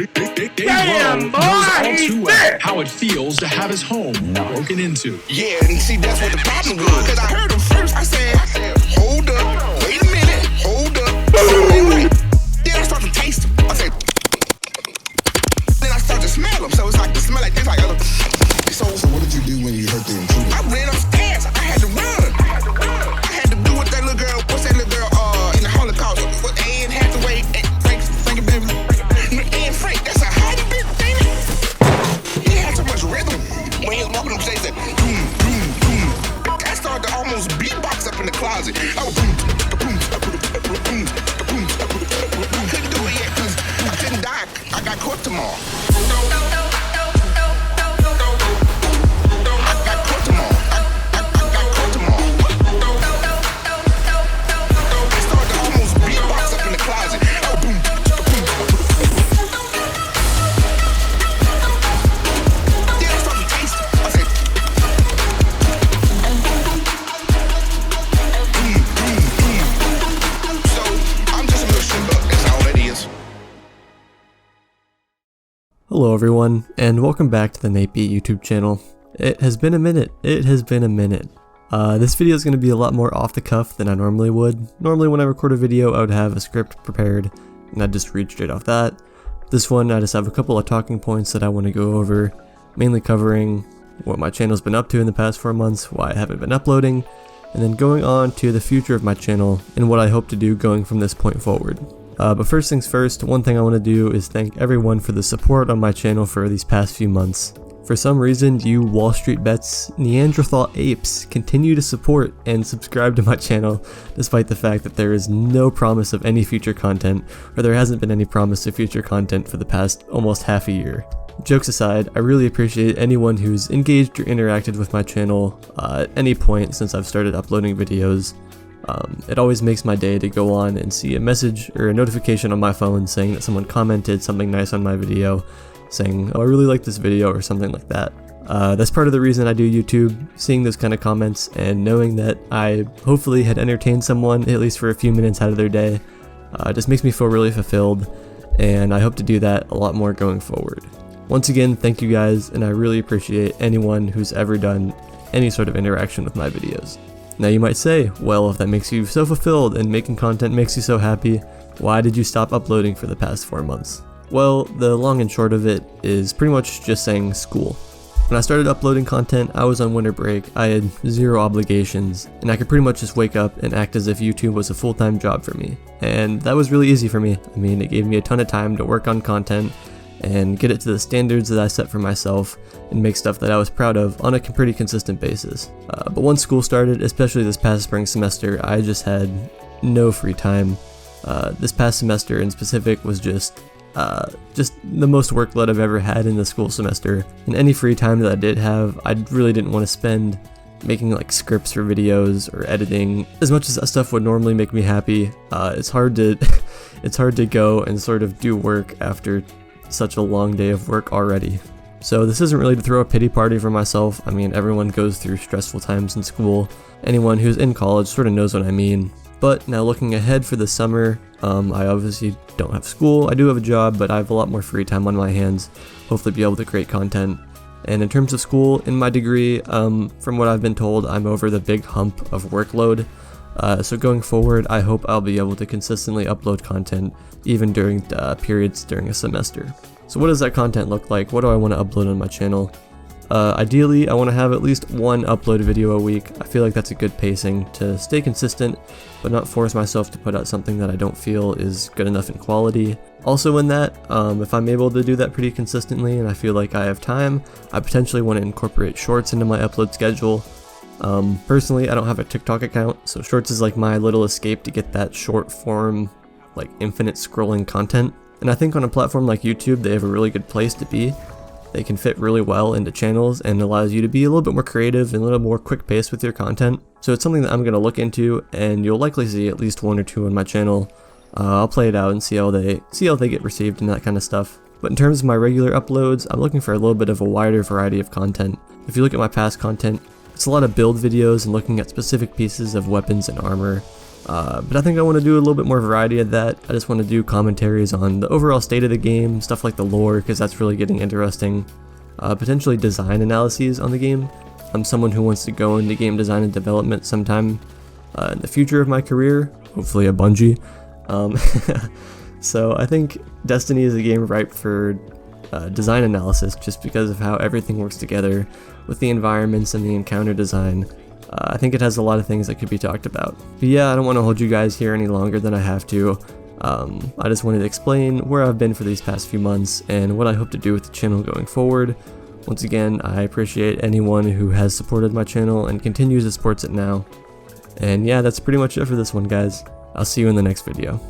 Damn, boy, he's thick. How it feels to have his home broken into. Yeah, and see, that's what the problem was. Because I heard him first. I said, hold up, wait a minute, hold up. Then I start to taste him. I said, then I start to smell him. So it's like, the smell like this, like, so what did you do when you heard the intruder? I ran upstairs. I had to run. I had to do what that little girl, what's that little girl in the Holocaust? What Anne Hathaway, Frank, baby. Anne Frank, that's a high bit, ain't it? He had so much rhythm. When he was walking upstairs, that boom, boom, boom. I started to almost beatbox up in the closet. I was boom, boom, boom, boom, boom. Couldn't do it yet because I couldn't die. I got caught tomorrow. Hello everyone, and welcome back to the NateB YouTube channel. It has been a minute. This video is going to be a lot more off the cuff than I normally would. Normally when I record a video I would have a script prepared and I'd just read straight off that. This one I just have a couple of talking points that I want to go over, mainly covering what my channel's been up to in the past 4 months, why I haven't been uploading, and then going on to the future of my channel and what I hope to do going from this point forward. But first things first, one thing I want to do is thank everyone for the support on my channel for these past few months. For some reason, you Wall Street Bets Neanderthal apes continue to support and subscribe to my channel despite the fact that there is no promise of any future content, or there hasn't been any promise of future content for the past almost half a year. Jokes aside, I really appreciate anyone who's engaged or interacted with my channel at any point since I've started uploading videos. It always makes my day to go on and see a message or a notification on my phone saying that someone commented something nice on my video, saying, oh, I really like this video, or something like that. That's part of the reason I do YouTube, seeing those kind of comments and knowing that I hopefully had entertained someone at least for a few minutes out of their day. Just makes me feel really fulfilled, and I hope to do that a lot more going forward. Once again, thank you guys, and I really appreciate anyone who's ever done any sort of interaction with my videos. Now you might say, well, if that makes you so fulfilled and making content makes you so happy, why did you stop uploading for the past 4 months? Well, the long and short of it is pretty much just saying school. When I started uploading content, I was on winter break, I had zero obligations, and I could pretty much just wake up and act as if YouTube was a full-time job for me. And that was really easy for me. I mean, it gave me a ton of time to work on content and get it to the standards that I set for myself and make stuff that I was proud of on a pretty consistent basis. But once school started, especially this past spring semester, I just had no free time. This past semester in specific was just the most workload I've ever had in the school semester, and any free time that I did have, I really didn't want to spend making like scripts for videos or editing. As much as that stuff would normally make me happy, it's hard to go and sort of do work after such a long day of work already. So this isn't really to throw a pity party for myself. I mean, everyone goes through stressful times in school. Anyone who's in college sort of knows what I mean. But now looking ahead for the summer, I obviously don't have school. I do have a job, but I have a lot more free time on my hands. Hopefully be able to create content. And in terms of school, in my degree, from what I've been told, I'm over the big hump of workload. So going forward, I hope I'll be able to consistently upload content even during periods during a semester. So what does that content look like? What do I want to upload on my channel? Ideally, I want to have at least one upload video a week. I feel like that's a good pacing to stay consistent, but not force myself to put out something that I don't feel is good enough in quality. Also in that, if I'm able to do that pretty consistently and I feel like I have time, I potentially want to incorporate shorts into my upload schedule. Personally, I don't have a TikTok account, so shorts is like my little escape to get that short form, like infinite scrolling content. And I think on a platform like YouTube, they have a really good place to be. They can fit really well into channels and allows you to be a little bit more creative and a little more quick paced with your content. So it's something that I'm going to look into, and you'll likely see at least 1 or 2 on my channel. I'll play it out and see how they get received and that kind of stuff. But in terms of my regular uploads, I'm looking for a little bit of a wider variety of content. If you look at my past content, it's a lot of build videos and looking at specific pieces of weapons and armor. But I think I want to do a little bit more variety of that. I just want to do commentaries on the overall state of the game, stuff like the lore, because that's really getting interesting. Potentially design analyses on the game. I'm someone who wants to go into game design and development sometime in the future of my career, hopefully a Bungie. So I think Destiny is a game ripe for design analysis, just because of how everything works together with the environments and the encounter design. I think it has a lot of things that could be talked about. But yeah, I don't want to hold you guys here any longer than I have to. I just wanted to explain where I've been for these past few months and what I hope to do with the channel going forward. Once again, I appreciate anyone who has supported my channel and continues to support it now. And yeah, that's pretty much it for this one, guys. I'll see you in the next video.